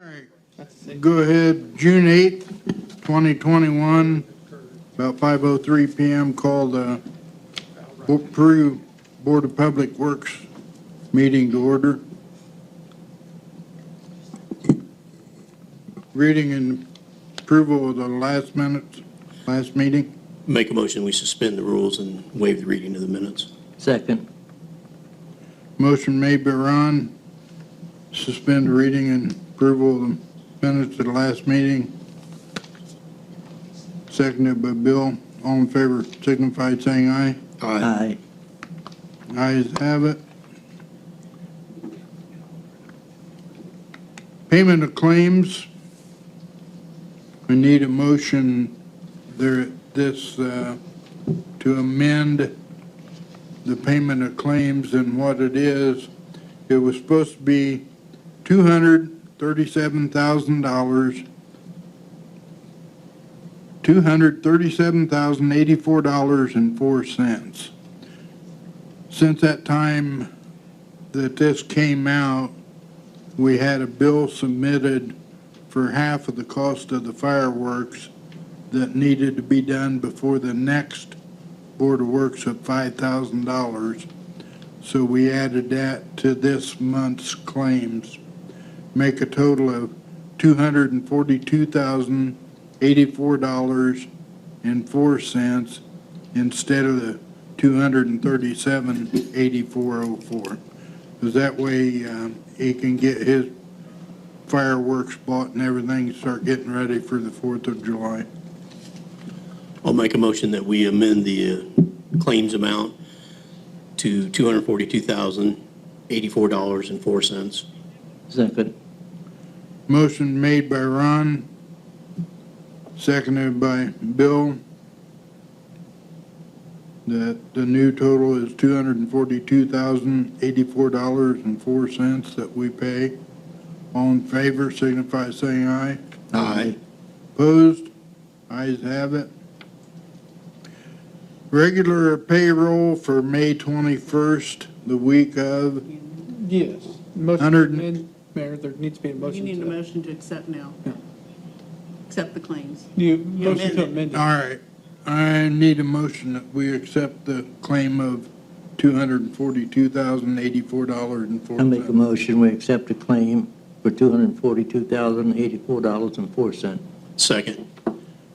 All right, go ahead, June 8th, 2021, about 5:03 PM, call the Peru Board of Public Works meeting to order. Reading and approval of the last meeting. Make a motion, we suspend the rules and waive the reading of the minutes. Second. Motion made by Ron, suspend the reading and approval of the minutes of the last meeting. Seconded by Bill. All in favor signify by saying aye. Aye. Ayes have it. Payment of claims. We need a motion to amend the payment of claims, and what it is, it was supposed to be $237,000, $237,084.04. Since that time that this came out, we had a bill submitted for half of the cost of the fireworks that needed to be done before the next Board of Works of $5,000. So we added that to this month's claims. Make a total of $242,084.04 instead of the $237,8404. Because that way he can get his fireworks bought and everything, start getting ready for the 4th of July. I'll make a motion that we amend the claims amount to $242,084.04. Second. Motion made by Ron, seconded by Bill, that the new total is $242,084.04 that we pay. All in favor signify by saying aye. Aye. Opposed? Ayes have it. Regular payroll for May 21st, the week of. Yes. Motion, 100 Mayor, there needs to be a You motion need a to, motion to accept now. Yeah. Accept the claims. motion to amend All it. right, I need a motion that we accept the claim of $242,084.04. I make a motion, we accept a claim for $242,084.04. Second.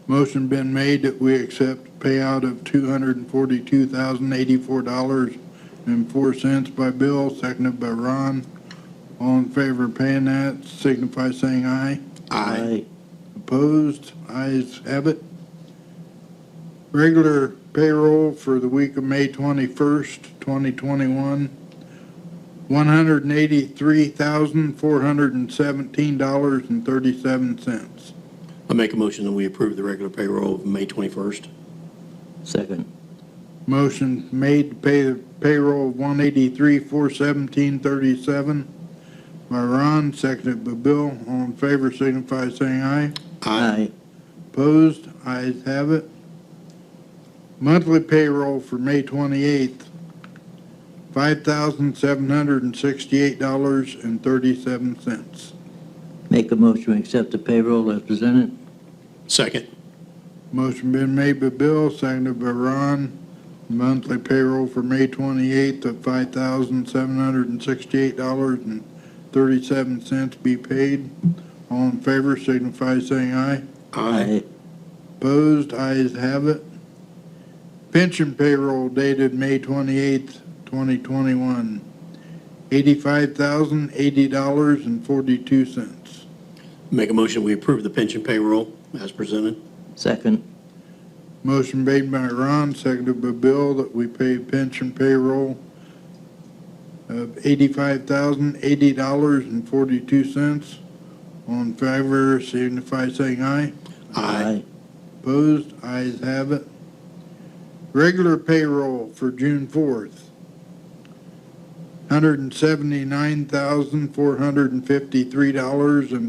Motion been made that we accept payout of $242,084.04 by Bill, seconded by Ron. All in favor of paying that, signify saying aye. Aye. Opposed? Ayes have it. Regular payroll for the week of May 21st, 2021, $183,417.37. I'll make a motion that we approve the regular payroll of May 21st. Second. Motion made to pay the payroll of $183,417.37 by Ron, seconded by Bill. All in favor signify by saying aye. Aye. Opposed? Ayes have it. Monthly payroll for May 28th, $5,768.37. Make a motion, we accept the payroll as presented. Second. Motion been made by Bill, seconded by Ron. Monthly payroll for May 28th of $5,768.37 be paid. All in favor signify by saying aye. Aye. Opposed? Ayes have it. Pension payroll dated May 28th, 2021, $85,080.42. Make a motion, we approve the pension payroll as presented. Second. Motion made by Ron, seconded by Bill, that we pay pension payroll of $85,080.42. All in favor signify by saying aye. Aye. Opposed? Ayes have it. Regular payroll for June 4th,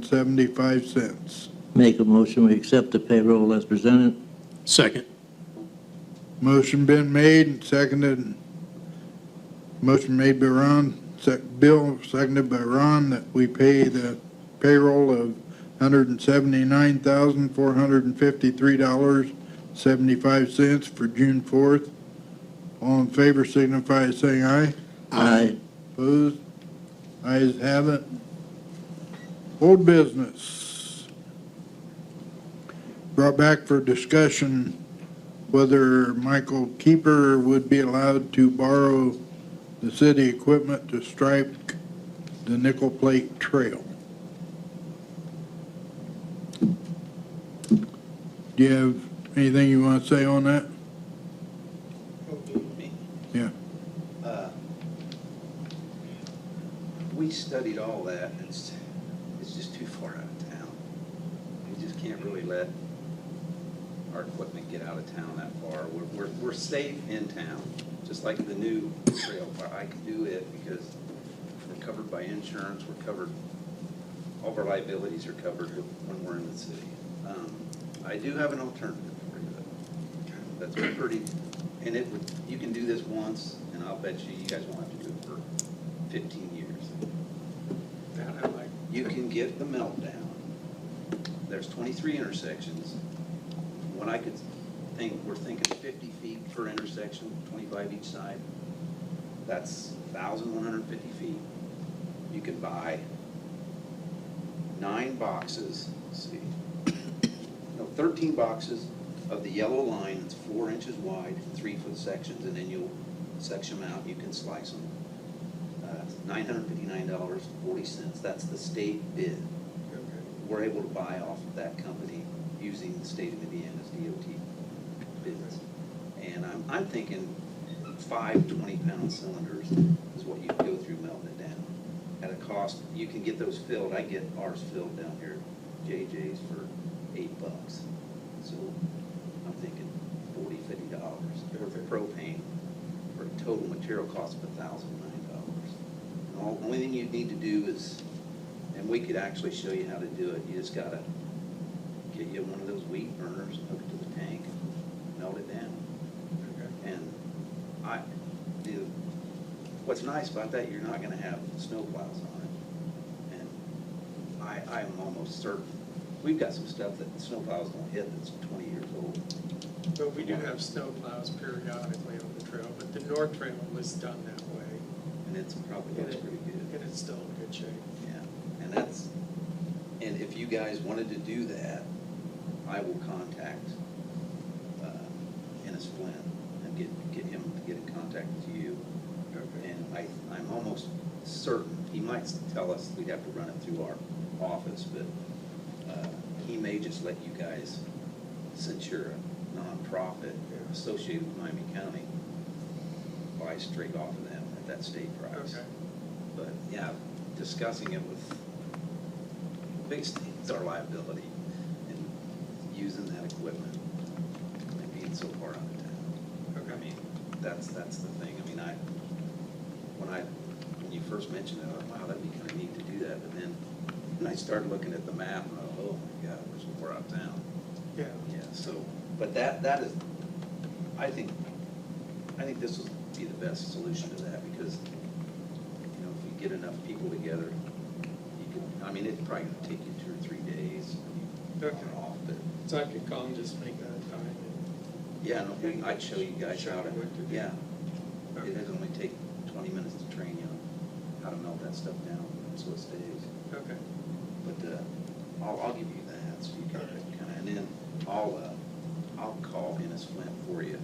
$179,453.75. Make a motion, we accept the payroll as presented. Second. Motion been made, seconded. Motion made by Ron, Bill, seconded by Ron, that we pay the payroll of $179,453.75 for June 4th. All in favor signify by saying aye. Aye. Opposed? Ayes have it. Old business. Brought back for discussion whether Michael Keeper would be allowed to borrow the city equipment to stripe the Nickel Plate Trail. Do you have anything you want to say on that? Me. Yeah. We studied all that, and it's just too far out of town. We just can't really let our equipment get out of town that far. We're safe in town, just like the new trail. I can do it because we're covered by insurance, we're covered, all of our liabilities are covered when we're in the city. I do have an alternative for you, though. That's pretty, and it would, you can do this once, and I'll bet you guys won't have to do it for 15 years. You can get the meltdown. There's 23 intersections. What I could think, we're thinking 50 feet per intersection, 25 each side. That's 1,150 feet. You can buy 9 boxes, let's see, no, 13 boxes of the yellow line that's 4 inches wide, 3-foot sections, and then you'll section them out, you can slice them. $959.40, that's the state bid. We're able to buy off of that company using the state of Indiana's DOT bids. And I'm thinking 5 20-pound cylinders is what you go through melting it down. At a cost, you can get those filled, I get ours filled down here at JJ's for $8. So I'm thinking $40, $50 for propane for a total material cost of $1,009. The only thing you need to do is, and we could actually show you how to do it, you just gotta get you one of those wheat burners, hook it to the tank, melt it down. And what's nice about that, you're not gonna have snow plows on it. And I'm almost certain, we've got some stuff that the snow plows don't hit that's 20 years old. But we do have snow plows periodically on the trail, but the North Trail was done that way. And it's probably looks pretty good. And it's still in good shape. Yeah, and if you guys wanted to do that, I will contact Ennis Flynn and get him to get in contact with you. Okay. And I'm almost certain, he might tell us we'd have to run it through our office, but he may just let you guys, since you're a nonprofit associated with Miami County, buy straight off of them at that state price. Okay. But yeah, discussing it with, biggest thing is our liability and using that equipment and being so far out of town. Okay. I mean, that's the thing. I mean, when you first mentioned it, I thought, wow, that'd be kind of neat to do that. But then when I started looking at the map, and I thought, oh my God, we're so far out of town. Yeah. Yeah. So, but that is, I think this will be the best solution to that because, you know, if you get enough people together, you can, I mean, it's probably gonna take you 2 or 3 days. Okay. Off, but So I could call and just make that a time. yeah, no, I'd show you guys Show how to, you what to do. yeah. Okay. It doesn't only take 20 minutes to train you on how to melt that stuff down so it stays. Okay. But I'll give you that so you can kind of, and then I'll call Ennis Flint for you.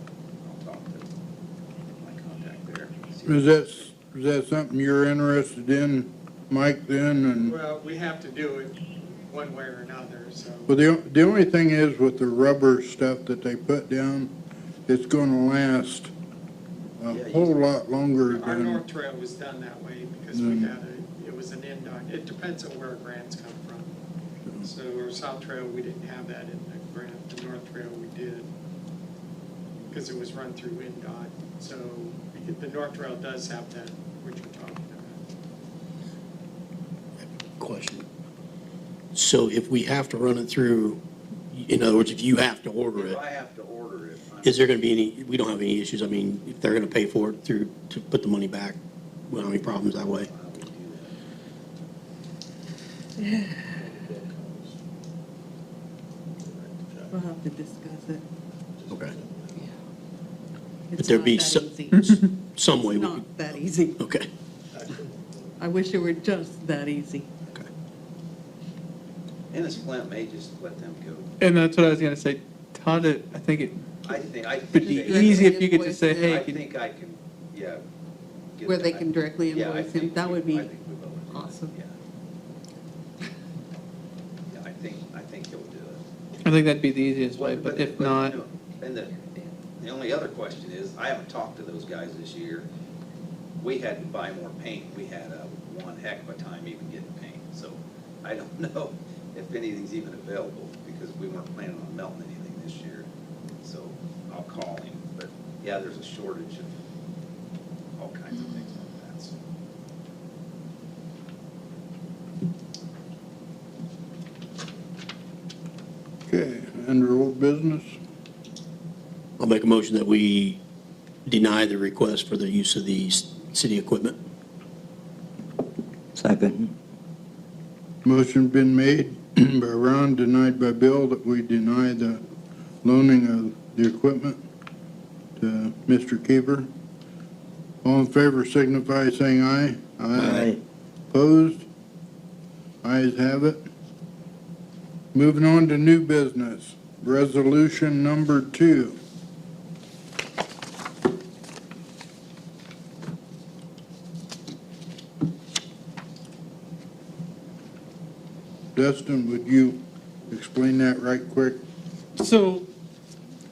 I'll talk to my contact there. See Is that something you're interested in, Mike, then? And Well, we have to do it one way or another, so. well, the only thing is with the rubber stuff that they put down, it's gonna last a Yeah, whole lot longer Our than, North Trail was done that way because we had it was an NDOT. It depends on where grants come from. So our South Trail, we didn't have that in the grant. The North Trail we did because it was run through NDOT. So the North Trail does have that, what you're talking about. Question. So if we have to run it through, in other words, if you have to order If it, I have to order it, is there going to be any, we don't have any issues? I mean, if they're going to pay for it to put the money back, we don't have any problems that way? I will do that. We'll have to discuss it. Okay. It's But there'd not be that some, easy. some way It's we could, not that easy. okay. I wish it were just that easy. Okay. Ennis Flint may just let them go. And that's what I was gonna say, Todd, I think it I think would be Just easy if directly you could just say, invoice hey, I can- think I can, yeah. get Where they that. can directly Yeah, I invoice him, think that we- would be I think we will do that, awesome. Yeah. Yeah, I think he'll do it. I think that'd be the easiest way, but if you not, know, and the only other question is, I haven't talked to those guys this year. We had to buy more paint. We had one heck of a time even getting paint. So I don't know if anything's even available because we weren't planning on melting anything this year. So I'll call him. But yeah, there's a shortage of all kinds of things like that. So. Okay, under old business, I'll make a motion that we deny the request for the use of the city equipment. Second. motion been made by Ron, denied by Bill, that we deny the loaning of the equipment to Mr. Keeper. All in favor signify by saying aye. Opposed? Ayes have it. Moving on to new business, resolution number 2. Dustin, would you explain that right quick? so,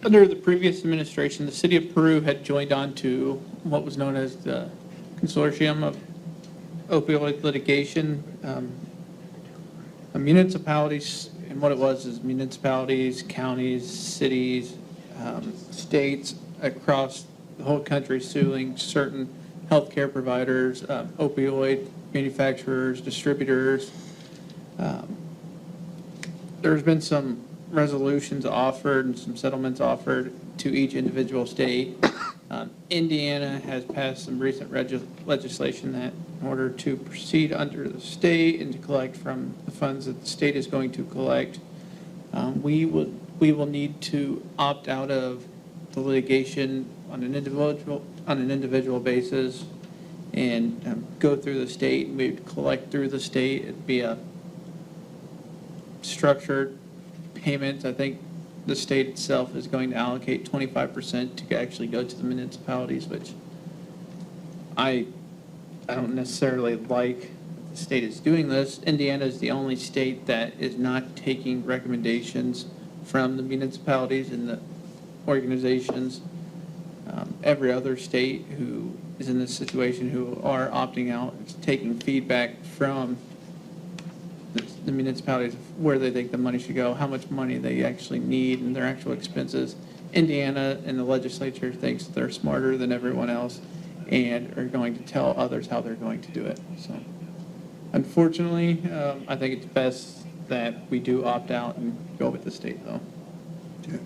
under the previous administration, the city of Peru had joined on to what was known as the Consortium of Opioid Litigation. Municipalities, and what it was is municipalities, counties, cities, states across the whole country suing certain healthcare providers, opioid manufacturers, distributors. There's been some resolutions offered and some settlements offered to each individual state. Indiana has passed some recent legislation that in order to proceed under the state and to collect from the funds that the state is going to collect, we will need to opt out of the litigation on an individual basis and go through the state. We'd collect through the state. It'd be a structured payment. I think the state itself is going to allocate 25% to actually go to the municipalities, which I don't necessarily like that the state is doing this. Indiana is the only state that is not taking recommendations from the municipalities and the organizations. Every other state who is in this situation who are opting out is taking feedback from the municipalities of where they think the money should go, how much money they actually need, and their actual expenses. Indiana and the legislature thinks they're smarter than everyone else and are going to tell others how they're going to do it. So, unfortunately, I think it's best that we do opt out and go with the state, though. Okay.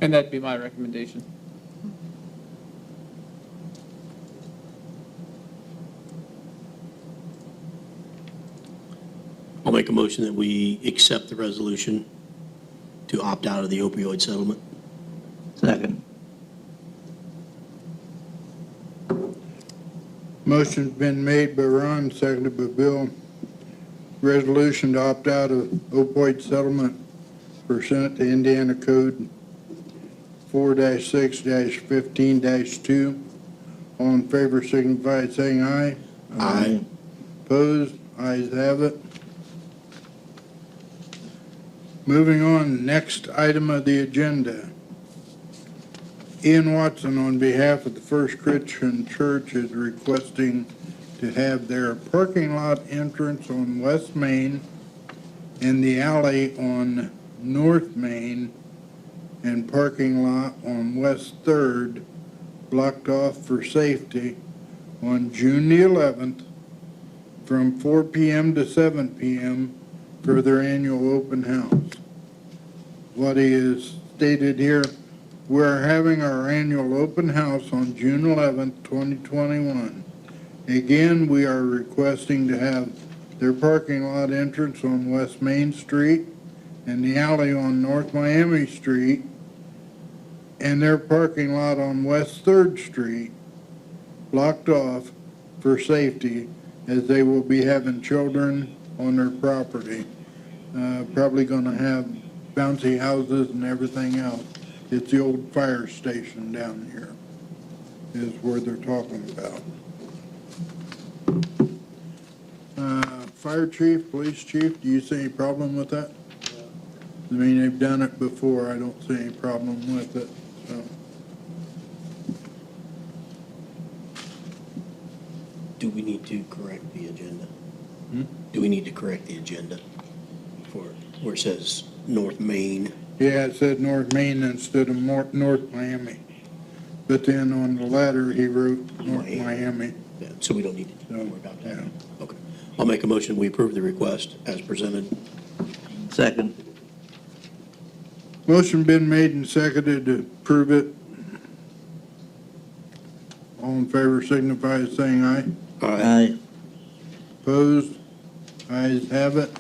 And that'd be my recommendation. I'll make a motion that we accept the resolution to opt out of the opioid settlement. Second. Motion's been made by Ron, seconded by Bill. Resolution to opt out of opioid settlement pursuant to Indiana Code 4-6-15-2. All in favor signify by saying aye. Aye. Opposed? Ayes have it. Moving on, next item of the agenda. Ian Watson, on behalf of the First Christian Church, is requesting to have their parking lot entrance on West Main and the alley on North Main and parking lot on West 3rd blocked off for safety on June the 11th from 4 p.m. to 7 p.m. for their annual open house. What he has stated here, we're having our annual open house on June 11th, 2021. Again, we are requesting to have their parking lot entrance on West Main Street and the alley on North Miami Street and their parking lot on West Third Street blocked off for safety, as they will be having children on their property. Probably gonna have bouncy houses and everything else. It's the old fire station down here, is where they're talking about. Fire chief, police chief, do you see any problem with that? I mean, they've done it before, I don't see any problem with it, so. Do we need to correct the agenda? Hmm? Do we need to correct the agenda for where it says North Main? Yeah, it said North Main instead of North Miami. But then on the letter, he wrote North Miami. Yeah, so we don't need to No, worry about that? yeah. Okay. I'll make a motion, we approve the request as presented. Second. Motion been made and seconded to approve it. All in favor signify by saying aye. Aye. Opposed? Ayes have it.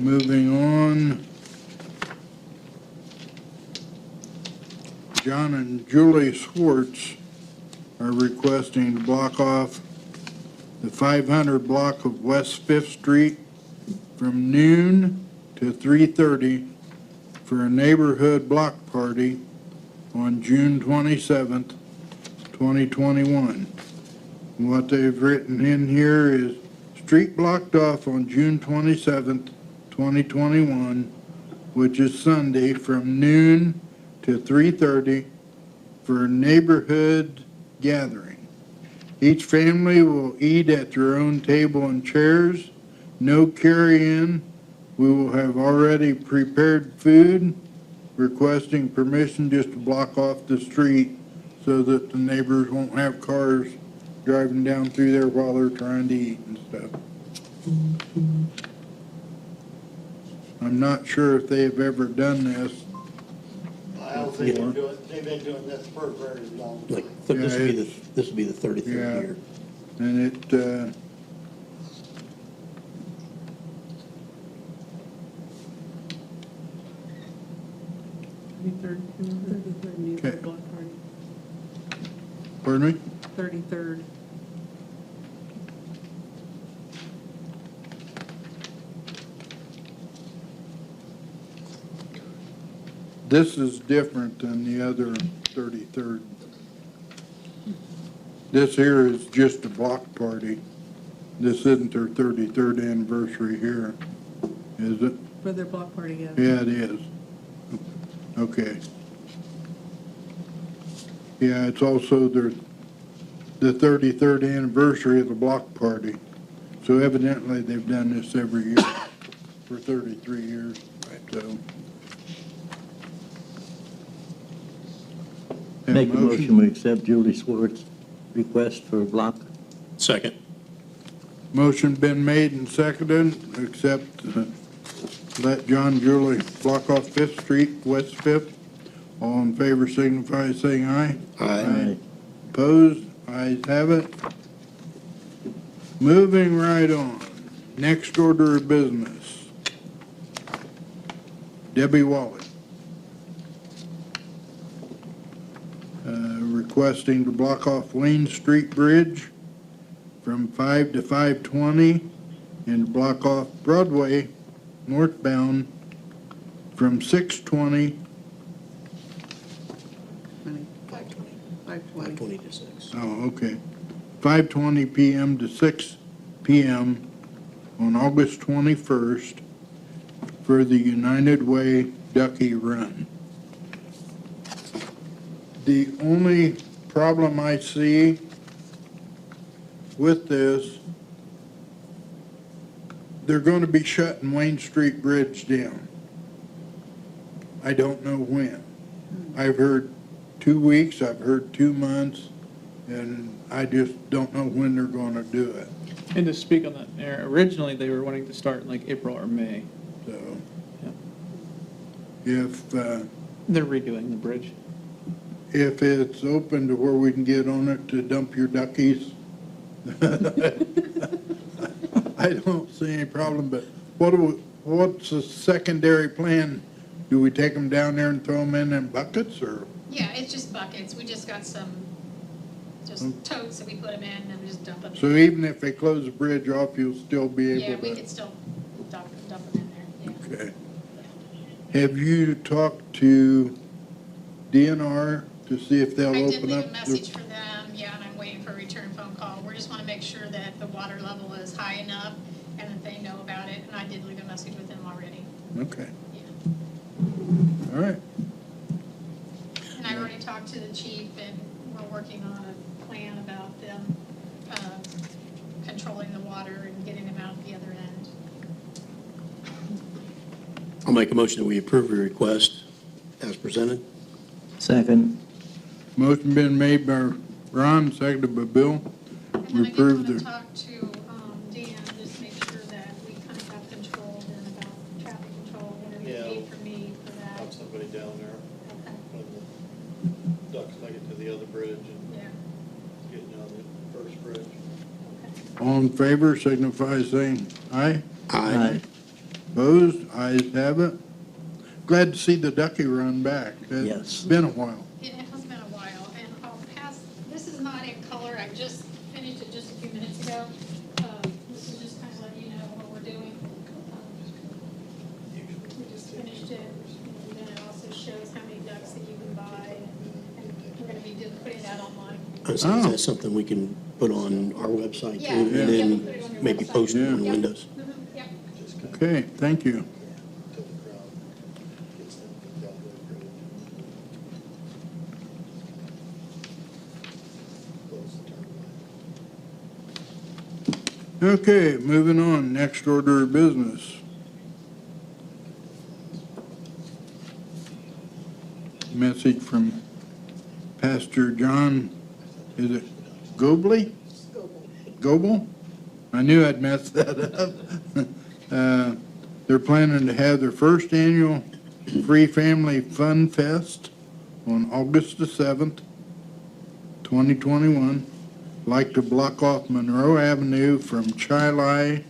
Moving on. John and Julie Swartz are requesting to block off the 500 block of West Fifth Street from noon to 3:30 for a neighborhood block party on June 27th, 2021. And what they've written in here is, street blocked off on June 27th, 2021, which is Sunday, from noon to 3:30 for a neighborhood gathering. Each family will eat at their own table and chairs, no carry-in. We will have already prepared food, requesting permission just to block off the street so that the neighbors won't have cars driving down through there while they're trying to eat and stuff. I'm not sure if they have ever done this. I don't think they've been doing this for a very long time. Like, this would be the 33rd Yeah. year. And it, Thirty-third neighborhood Okay. block party. pardon me? 33rd. This is different than the other 33rd. This here is just a block party. This isn't their 33rd anniversary here, is it? For their block party, yeah. Yeah, it is. Okay. Yeah, it's also the 33rd anniversary of the block party. So evidently, they've done this every year for 33 years, so. Have Make a motion, we accept Julie Swartz's request for a block. Second. Motion been made and seconded, except let John Julie block off Fifth Street, West Fifth. All in favor signify by saying aye. Aye. Opposed? Ayes have it. Moving right on. Next order of business. Debbie Wally. Requesting to block off Wayne Street Bridge from 5 to 5:20 and block off Broadway northbound from 6:20. 5:20. 5:20. 5:20 to 6. Oh, okay. 5:20 PM to 6 PM on August 21st for the United Way Ducky Run. The only problem I see with this, they're going to be shutting Wayne Street Bridge down. I don't know when. I've heard 2 weeks, I've heard 2 months, and I just don't know when they're going to do it. And to speak on that, originally they were wanting to start in like April or May. So, Yeah. if They're redoing the bridge. if it's open to where we can get on it to dump your duckies, I don't see any problem, but what's the secondary plan? Do we take them down there and throw them in buckets, or? Yeah, it's just buckets. We just got some, just totes that we put them in and we just dump them. So even if they close the bridge off, you'll still be Yeah, able we to? could still dump them in there, yeah. Okay. Have you talked to DNR to see if they'll I did open leave up? a message for them, yeah, and I'm waiting for a return phone call. We just want to make sure that the water level is high enough and that they know about it, and I did leave a message with them already, Okay, yeah. all right. And I already talked to the chief, and we're working on a plan about them controlling the water and getting them out the other end. I'll make a motion that we approve the request as presented. Second. Motion been made by Ron, seconded by Bill. And then I did Approve want to the- talk to Dan, just make sure that we kind of have control then about traffic control, whatever you Yeah. need from me for that. Have somebody down there Okay, when the ducks make it to the other bridge and yeah, getting on the first bridge. okay. All in favor, signify saying aye. Aye. Opposed? Ayes have it. Glad to see the ducky run back. It's Yes. been a while. It has been a while, and I'll pass, this is not in color, I just finished it just a few minutes ago. This is just kind of letting you know what we're doing. We just finished it, and then it also shows how many ducks that you can buy, and we're gonna be putting that online. Is Oh. that something we can put on our website too? Yeah, And yeah, we'll put it on then your maybe website. post it on the Yeah. windows? Yep. Okay, thank you. Till the crowd gets them to down the bridge. Close the turn lane. Okay, moving on. Next order of business. Message from Pastor John, is it Gobley? Goble? I knew I'd messed that up. They're planning to have their first annual Free Family Fun Fest on August the 7th, 2021. Like to block off Monroe Avenue from Chili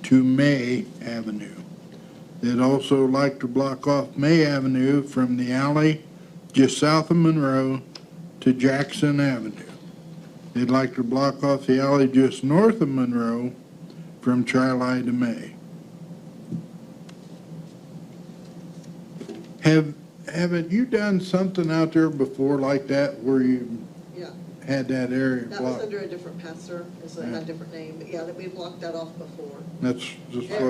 to May Avenue. They'd also like to block off May Avenue from the alley just south of Monroe to Jackson Avenue. They'd like to block off the alley just north of Monroe from Chili to May. Haven't you done something out there before like that where you Yeah, had that area that was blocked? under a different pastor, so it had a different name, but yeah, that we blocked that off before. That's just what,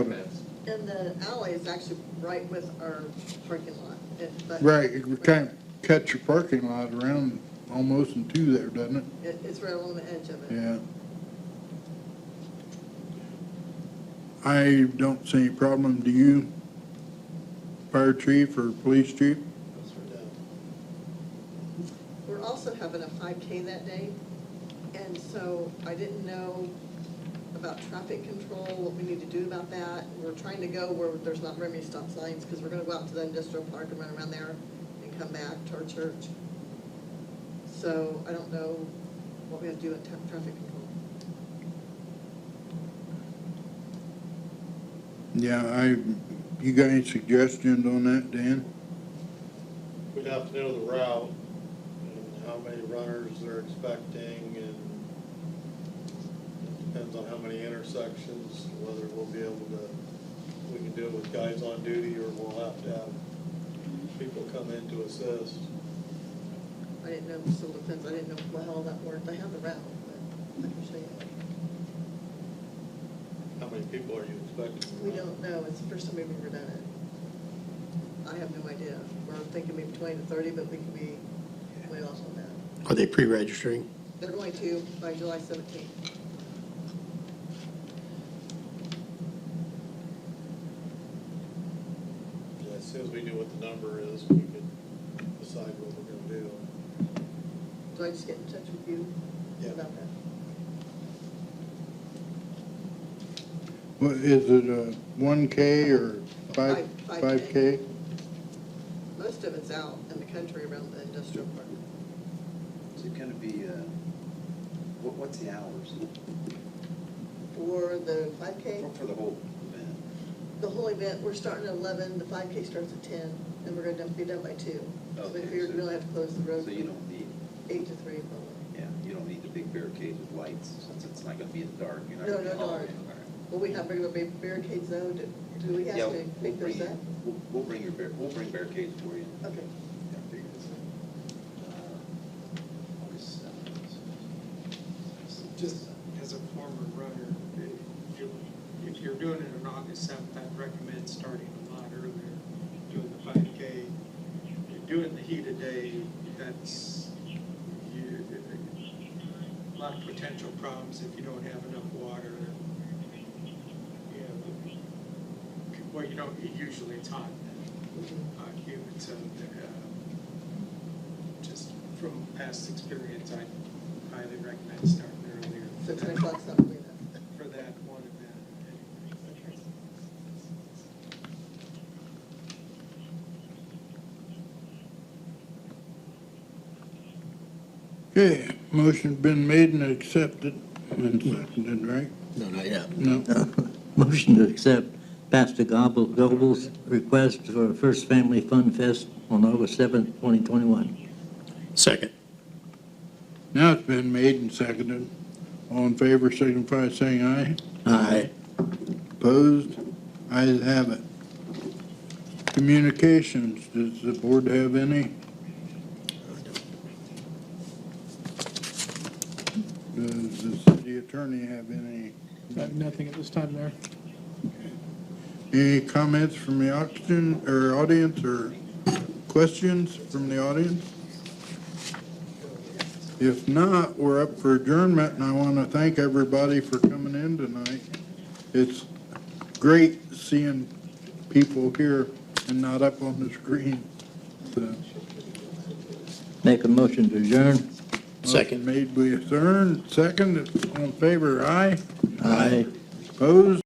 And the alley is actually right with our parking lot. right, it kind of cuts your parking lot around almost in two there, doesn't it? It's right along the edge of it. Yeah. I don't see any problem. Do you, fire chief or police chief? Those are down. We're also having a 5K that day, and so I didn't know about traffic control, what we need to do about that. We're trying to go where there's not very many stop signs, because we're gonna go out to the industrial park and run around there and come back to our church. So I don't know what we have to do with traffic control. Yeah, you got any suggestions on that, Dan? We'd have to know the route and how many runners they're expecting, and it depends on how many intersections, whether we'll be able to, we can do it with guys on duty, or we'll have to have people come in to assist. I didn't know, so it depends, I didn't know how all that worked. I have the route, but I can show you. How many people are you expecting? We don't know, it's the first time we've ever done it. I have no idea. We're thinking maybe 20 to 30, but we can be way off on that. Are they pre-registering? They're going to by July 17th. Yeah, as soon as we knew what the number is, we could decide what we're gonna do. Do I just get in touch with you Yeah. about that? What, is it a 1K or 5K? 5K. Most of it's out in the country around the industrial park. Is it gonna be, what's the hours For the 5K, for the whole event? the whole event, we're starting at 11, the 5K starts at 10, and we're gonna be done by 2. So we Okay, figured so- we only have to close the road So you don't need, 8 to 3 probably. yeah, you don't need the big barricades with lights, since it's not gonna be in the dark. You're not No, gonna be- no oh, dark. okay, all right. Will we have regular barricades though? Do we have Yeah, to we'll make those bring, up? we'll bring we'll bring barricades for you. Okay. August 7th. Just as a former runner, if you're doing it on August 7th, I'd recommend starting a lot earlier, doing the 5K. If you're doing the heat of day, that's, a lot of potential problems if you don't have enough water. Well, you don't, usually it's hot, humid, so just from past experience, I highly recommend starting earlier. So 10 o'clock's not really enough. For that one event. Okay, motion been made and accepted and seconded, right? No, not yet. No. Motion to accept Pastor Goble's request for First Family Fun Fest on August 7th, 2021. Second. Now it's been made and seconded. All in favor, signify by saying aye. Aye. Opposed? Ayes have it. Communications, does the board have any? Does the city attorney have any? I have nothing at this time there. Any comments from the audience or questions from the audience? If not, we're up for adjournment, and I want to thank everybody for coming in tonight. It's great seeing people here and not up on the screen. So, Make a motion to adjourn. Second. motion made by Thurn, second, all in favor, aye. Aye. Opposed?